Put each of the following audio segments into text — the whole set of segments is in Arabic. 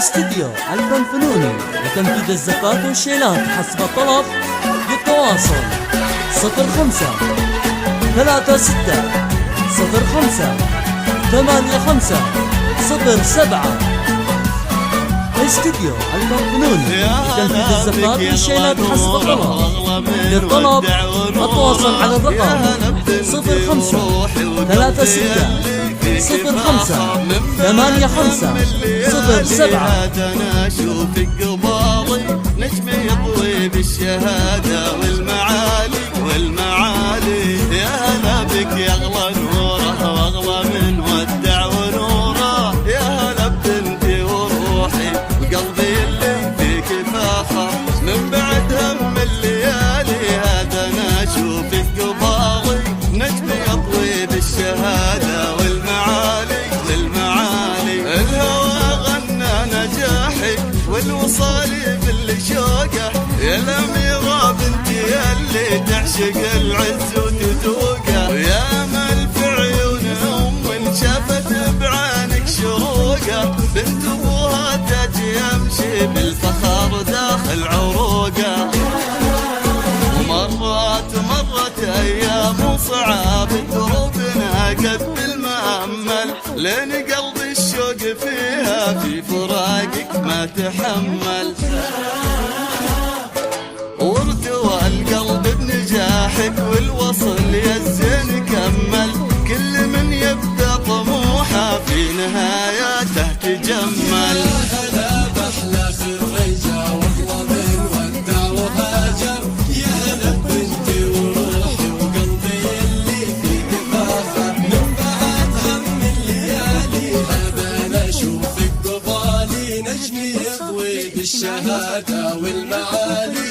استديو ألبان فنوني لتنفيذ الزفات والشيلات حسب الطلب. للتواصل 05 36 05 85 07. استديو ألبان فنوني لتنفيذ الزفات والشيلات حسب الطلب. للطلب التواصل على الرقم 05 36 05 85 07. انا اشوفك قبالي نجم يضوي بالشهاده والمعالي يا هلا بك يا اغلى نوره واغلى من ودع ونوره يا هلا ببنتي وروحي وقلبي اللي فيك فاخر من بعد هم الليالي هذا انا اشوفك قبالي نجم يضوي بالشهاده والمعالي الهوى غنى نجاحك والوصالي بالشوقه يا الاميره بنتي اللي تعشق العز وتذوقه ويا امل في عيونهم من شافت بعينك شروقه بنت ابوها تجي يمشي بالفخر داخل عروقه ومرت ايام صعاب دروبنا قد المأمل لين قلبي الشوق فيها في فراقك ما تحمل وارتوى القلب بنجاحك والوصل يا الزين كمل كل من يبدا طموحه في نهاياته تجمل هلا بأحلى خريجة واغلى من ودع وهاجر يا هلا بنتي وروحي وقلبي اللي فيك فاخر من بعد هم الليالي هذا انا اشوفك قبالي نجمي يضوي بالشهادة والمعالي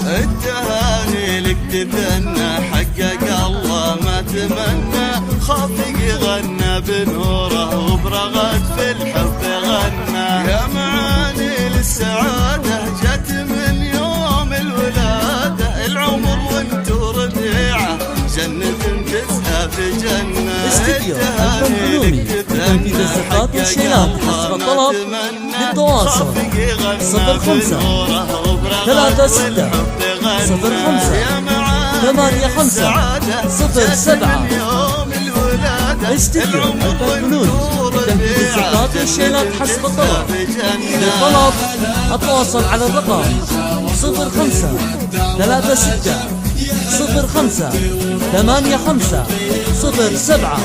التهاني لك تثنى حقق الله ما تمنى خافق غنى بنوره وبرغد في الحب غنى يا معاني للسعادة جت من يوم الولادة العمر وانتو ربيعة جنة تسهى في جنة استديو ألبان فنوني لتنفيذ الزفات والشيلات حسب الطلب. للتواصل 05 36 05 85 07. استديو ألبان فنوني لتنفيذ الزفات والشيلات حسب الطلب. للطلب التواصل على الرقم 05 36 05 85 07.